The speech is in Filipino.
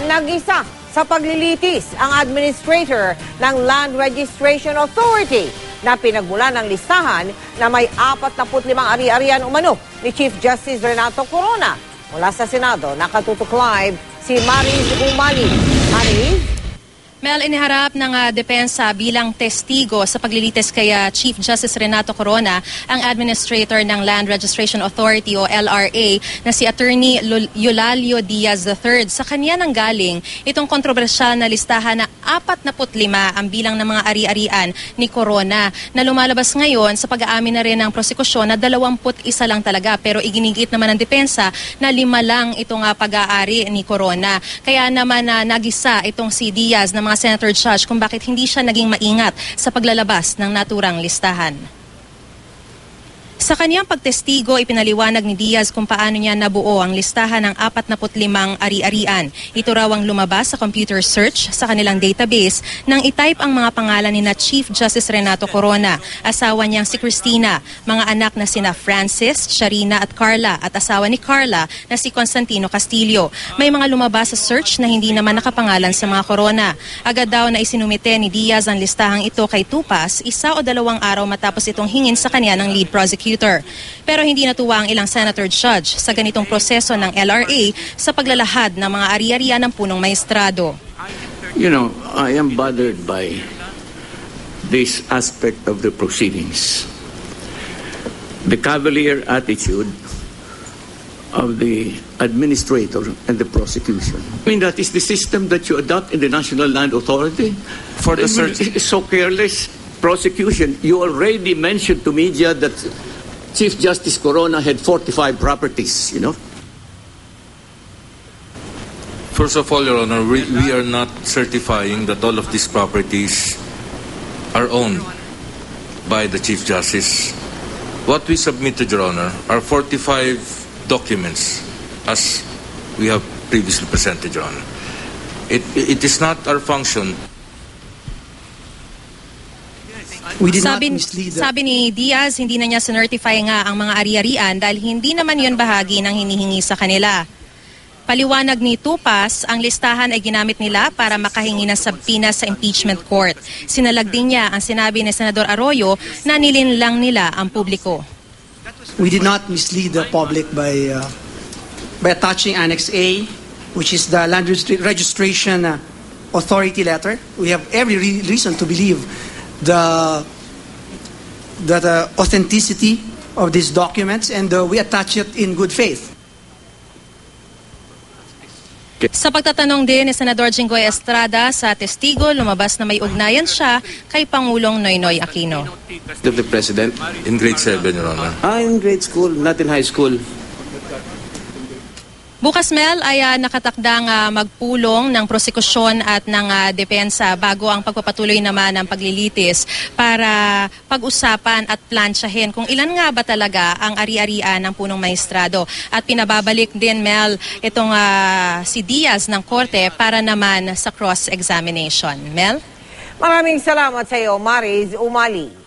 Nag-isa sa paglilitis ang administrator ng Land Registration Authority na pinagmulan ng listahan na may 45 ari-arian umano ni Chief Justice Renato Corona. Mula sa Senado, nakatutok live si Mariz Umali. Mariz? Mel, iniharap ng depensa bilang testigo sa paglilitis kay Chief Justice Renato Corona ang administrator ng Land Registration Authority o LRA na si Attorney Eulalio Diaz III. Sa kanya nanggaling itong kontrobersyal na listahan na 45 ang bilang ng mga ari-arian ni Corona na lumalabas ngayon sa pag-aamin na rin ng prosekusyon na 21 lang talaga, pero iginigit naman ng depensa na 5 lang itong pag-aari ni Corona. Kaya naman nagisa itong si Diaz na mga Senator Judge kung bakit hindi siya naging maingat sa paglalabas ng naturang listahan. Sa kanyang pagtestigo, ipinaliwanag ni Diaz kung paano niya nabuo ang listahan ng 45 ari-arian. Ito raw ang lumabas sa computer search sa kanilang database nang itype ang mga pangalan ni Chief Justice Renato Corona, asawa niyang si Cristina, mga anak na sina Francis, Sharina at Carla, at asawa ni Carla na si Constantino Castillo. May mga lumabas sa search na hindi naman nakapangalan sa mga Corona. Agad daw na isinumite ni Diaz ang listahang ito kay Tupas 1 o 2 araw matapos itong hingin sa kanya ng lead prosecutor. Pero hindi natuwa ang ilang senator judge sa ganitong proseso ng LRA sa paglalahad ng mga ari-arian ng punong maestrado. You know, I am bothered by this aspect of the proceedings. The cavalier attitude of the administrator and the prosecution. I mean, that is the system that you adopt in the National Land Authority? For the search. It's so careless. Prosecution, you already mentioned to media that Chief Justice Corona had 45 properties, you know? First of all, Your Honor, we are not certifying that all of these properties are owned by the Chief Justice. What we submitted, Your Honor, are 45 documents as we have previously presented, Your Honor. It is not our function. Sabi ni Diaz, hindi na niya sinertify nga ang mga ari-arian dahil hindi naman yun bahagi ng hinihingi sa kanila. Paliwanag ni Tupas, ang listahan ay ginamit nila para makahingi ng subpoena sa impeachment court. Sinalag din niya ang sinabi ni Senador Arroyo na nilinlang nila ang publiko. We did not mislead the public by attaching Annex A, which is the Land Registration Authority letter. We have every reason to believe the authenticity of these documents, and we attach it in good faith. Sa pagtatanong din ni Senador Jinggoy Estrada sa testigo, lumabas na may ugnayan siya kay Pangulong Noynoy Aquino. To the President? In grade 7, Your Honor. In grade school, not in high school. Bukas, Mel, ay nakatakdang magpulong ng prosekusyon at ng depensa bago ang pagpapatuloy naman ng paglilitis para pag-usapan at plansyahin kung ilan nga ba talaga ang ari-arian ng punong maestrado. At pinababalik din, Mel, itong si Diaz ng korte para naman sa cross-examination. Mel? Maraming salamat sa iyo, Mariz Umali.